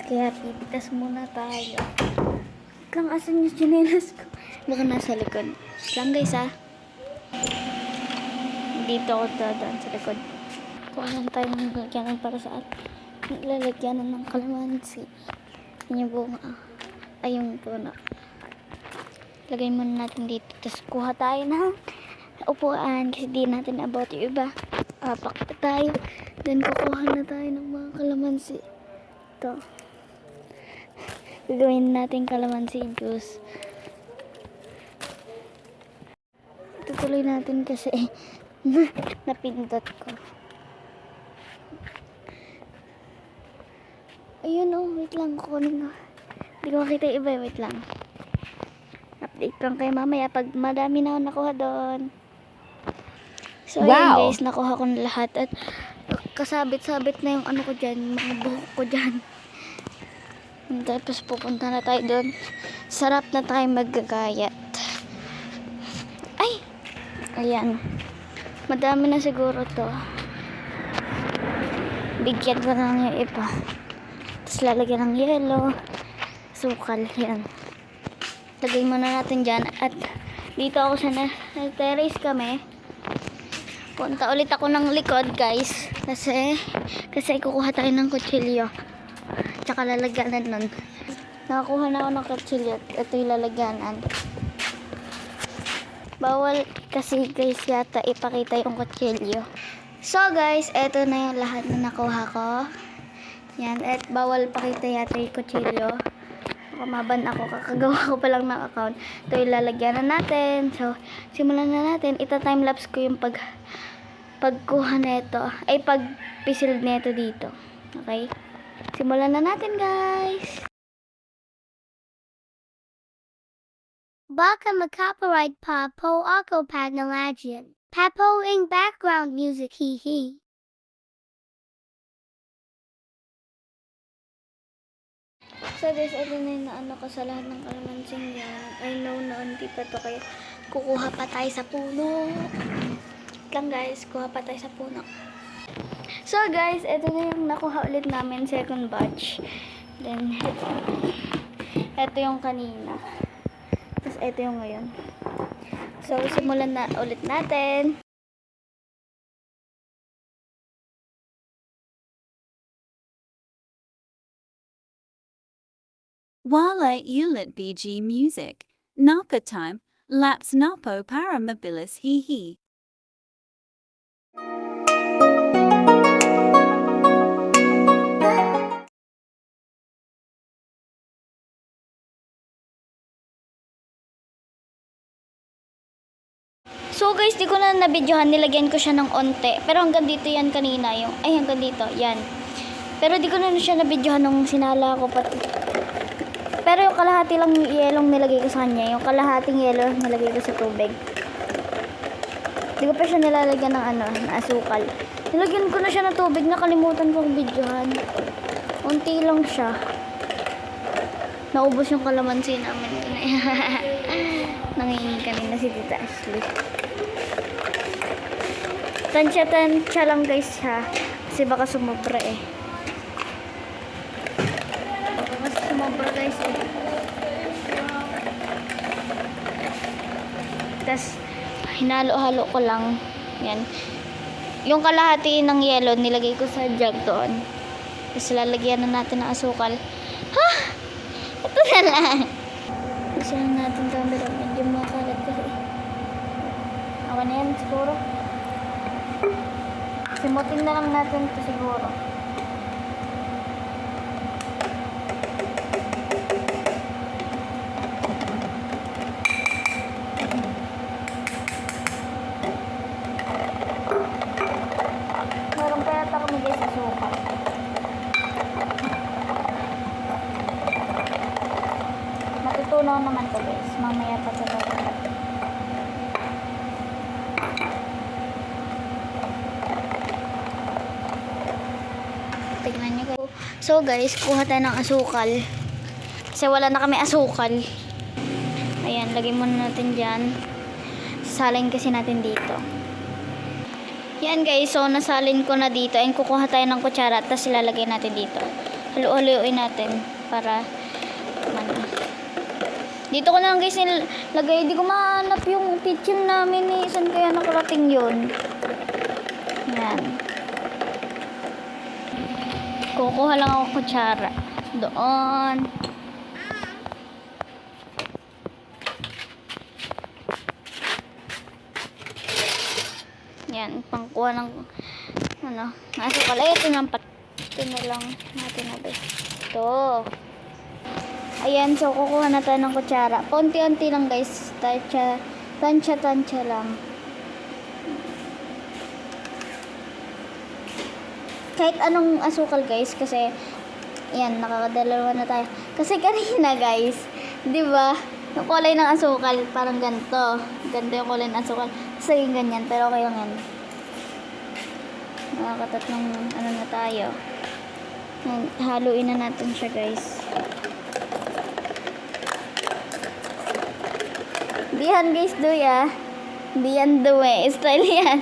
Kaya pipitas muna tayo. Kang asan yung chinelas ko? Baka nasa likod. Lang guys Dito ako dadaan sa likod. Kuha lang tayo ng lalagyanan para sa lalagyanan ng kalamansi. Yung bunga. Ay, yung puno. Lagay muna natin dito. Tapos kuha tayo ng upuan kasi di natin abot yung iba. Apak na tayo. Then kukuha na tayo ng mga kalamansi. Ito. Gagawin natin kalamansi juice. Tutuloy natin kasi napindot ko. Ayun wait lang, kukunin ko. Hindi ko makita yung iba, wait lang. Update lang kayo mamaya pag madami na ako nakuha doon. So ayun guys, nakuha ko na lahat at kasabit-sabit na yung ano ko dyan, mga buhok ko dyan. Tapos pupunta na tayo doon. Sarap na tayo maggagayat. Ay! Ayan. Madami na siguro to. Bigyan ko na lang yung iba. Tapos lalagyan ng yelo. Sukal. Yan. Lagay muna natin dyan. At dito ako sa nag-terrace kami. Punta ulit ako ng likod guys. Kasi kukuha tayo ng kutsilyo. Tsaka lalagyanan nun. Nakakuha na ako ng kutsilyo. Ito yung lalagyanan. Bawal kasi guys yata ipakita yung kutsilyo. So guys, eto na yung lahat na nakuha ko. Yan. At bawal pakita yata yung kutsilyo. Kumaban ako, kakagawa ko pa lang ng account. Ito yung lalagyanan natin. So, simulan na natin. Ita-timelapse ko yung pagkuha nito. Ay, pagpisil nito dito. Okay? Simulan na natin, guys. Baka mag-copyright pa po ako pag nalagyan. Papo ing background music hihi. So guys, ito na yung naano ko sa lahat ng kalamansing yan. I know noon di pa to kaya kukuha pa tayo sa puno. Lang guys, kuha pa tayo sa puno. So guys, ito na yung nakuha ulit namin, second batch. Then, ito yung kanina. Tapos ito yung ngayon. So, simulan na ulit natin. Wala ulit BG music. Napa time, laps napo para mabilis hihi. So guys, di ko na nabidyohan, nilagyan ko siya ng onte. Pero hanggang dito yan kanina, hanggang dito, yan. Pero di ko na siya nabidyohan nung sinala ko pati. Pero yung kalahati lang yung yelong nilagay ko sa kanya, yung kalahating yelo nilagay ko sa tubig. Di ko pa siya nilalagyan ng ng asukal. Nilagyan ko na siya ng tubig, nakalimutan kong bidyohan. Unti lang siya. Naubos yung kalamansi namin. Nangingin kanina si Tita Ashley. Tansya lang guys siya. Kasi baka sumobra Baka sumobra guys Tapos, hinalo-halo ko lang. Yan. Yung kalahati ng yelo, nilagay ko sa jug doon. Tapos lalagyan na natin ng asukal. Ha! Ito na lang. Gusto lang natin camera. Medyo makalat kasi. Okay na yan siguro. Simutin na lang natin ito siguro. Meron pa yata kami guys sa suka. Matutunaw naman to guys. Mamaya pa sa baba. Tingnan nyo guys. So guys, kuha tayo ng asukal. Kasi wala na kami asukal. Ayan, lagay muna natin dyan. Sasalin kasi natin dito. Yan guys, so nasalin ko na dito. And kukuha tayo ng kutsara. Tapos ilalagay natin dito. halu-haluin natin para ano. Dito ko na lang guys nilagay. Di ko mahanap yung kitchen namin eh. Saan kaya nakarating yun? Yan. Kukuha lang ako kutsara. Doon. Yan. Pangkuha ng ano. Nasa pala. Ito na lang natin na guys. Ito. Ayan, so kukuha na tayo ng kutsara. Konti-unti lang guys. Tansya lang. Kahit anong asukal guys, kasi yan, nakakadalawa na tayo. Kasi kanina guys, di ba? Yung kulay ng asukal, parang ganito. Ganito yung kulay ng asukal. Kasi yung ganyan, pero okay lang yan. Nakakatatlong ano na tayo. Haluin na natin siya guys. Diyan guys, do ya. Diyan do eh. Style yan.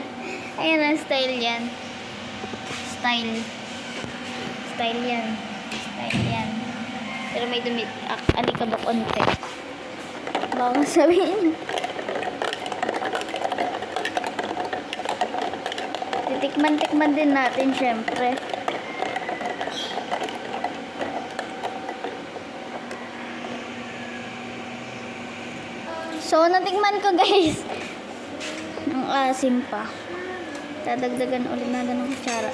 Ayan ang style yan. Style yan. Pero may dumi. Alikabok onte. Baka sabihin. Titikman din natin syempre. So, natikman ko guys. Ang asim pa. Dadagdagan ulit natin ng kutsara.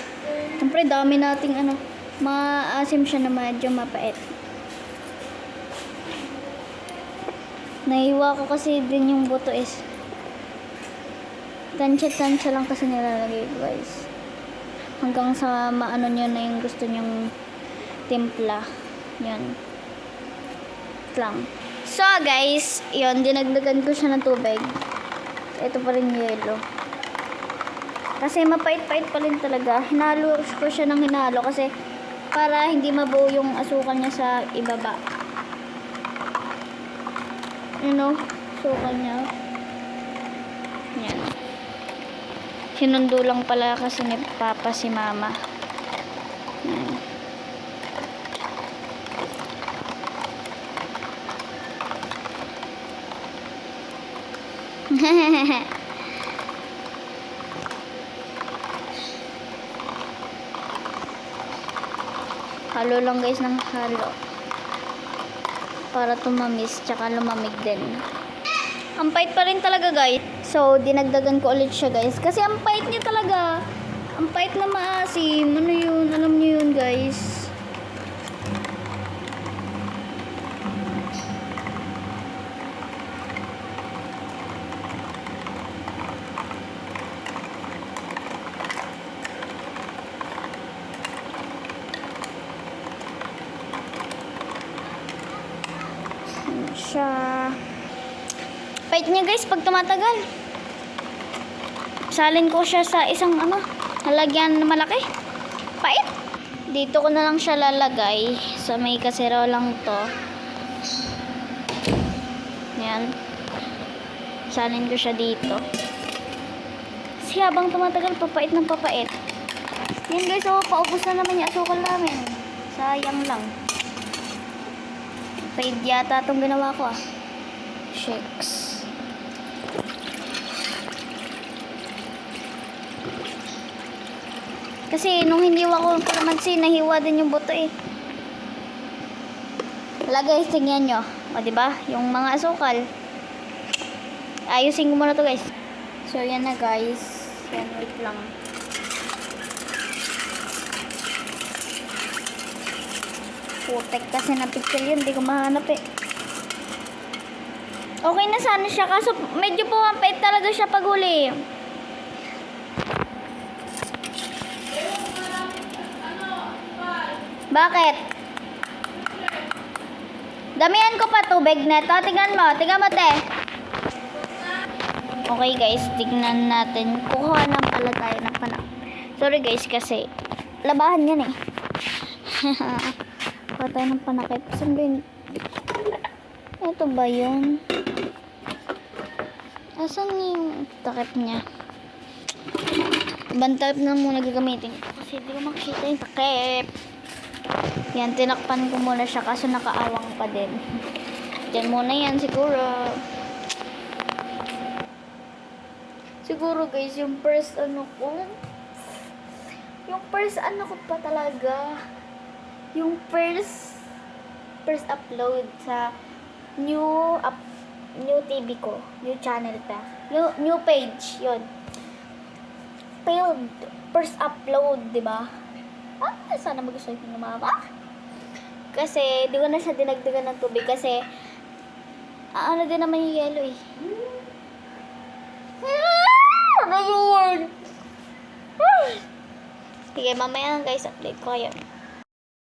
Siyempre, dami nating ano. Maasim siya na medyo mapait. Nahiwa ko kasi din yung buto is. Tansya lang kasi nilalagay ko guys. Hanggang sa maano nyo na yung gusto nyong timpla. Yan. Lang. So guys, yun, dinagdagan ko siya ng tubig. Ito pa rin yelo. Kasi mapait-pait pa rin talaga. Hinalo ko siya ng hinalo kasi para hindi mabuo yung asukal niya sa ibaba. You know, asukal niya. Yan. Sinundo lang pala kasi ni Papa si Mama. Yan. Halo lang guys ng halo para tumamis tsaka lumamig din. Ang pait pa rin talaga guys. So dinagdagan ko ulit siya guys kasi ang pait niya talaga. Ang pait na maasim. Ano yun? Alam niyo yun guys. Siya. Pait niya guys pag tumatagal. Salin ko siya sa isang ano, lalagyan na malaki. Pait. Dito ko na lang siya lalagay sa may kasero lang to. Yan. Salin ko siya dito. Kasi habang tumatagal, papait ng papait. Yan guys, oh, paubos na naman yung asukal namin. Sayang lang. Paid yata itong ginawa ko ah. Shakes. Kasi nung hiniwa ko kalamansi, nahiwa din yung buto eh. Wala guys, tingnan nyo. O diba? Yung mga asukal. Ayusin ko muna to guys. So yan na guys. Yan, wait lang. Putek kasi na pixel yun. Hindi ko mahanap eh. Okay na sana siya. Kaso medyo pumampait talaga siya pag huli. Bakit? Damihan ko pa tubig neto. Tingnan mo. Tingnan mo te. Okay guys. Tignan natin. Kukuha na pala tayo ng panak. Sorry guys kasi labahan yan eh. Kuha tayo ng panakip. Saan ba yun? Ito ba yun? Asan yung takip niya? Ibang takip na muna gagamitin. Kasi hindi ko makikita yung takip. Yan, tinakpan ko muna siya kaso nakaawang pa din. Diyan muna yan siguro. Siguro guys, yung first ano ko pa talaga. Yung first upload sa new TV ko, new channel pa. New page, yun. Failed first upload, 'di ba? Sana magustuhan ko ng mama. Kasi, di ko na siya dinagdagan ng tubig kasi ano din naman yung yellow eh. Ano yun? Sige, mamaya guys, update ko kayo.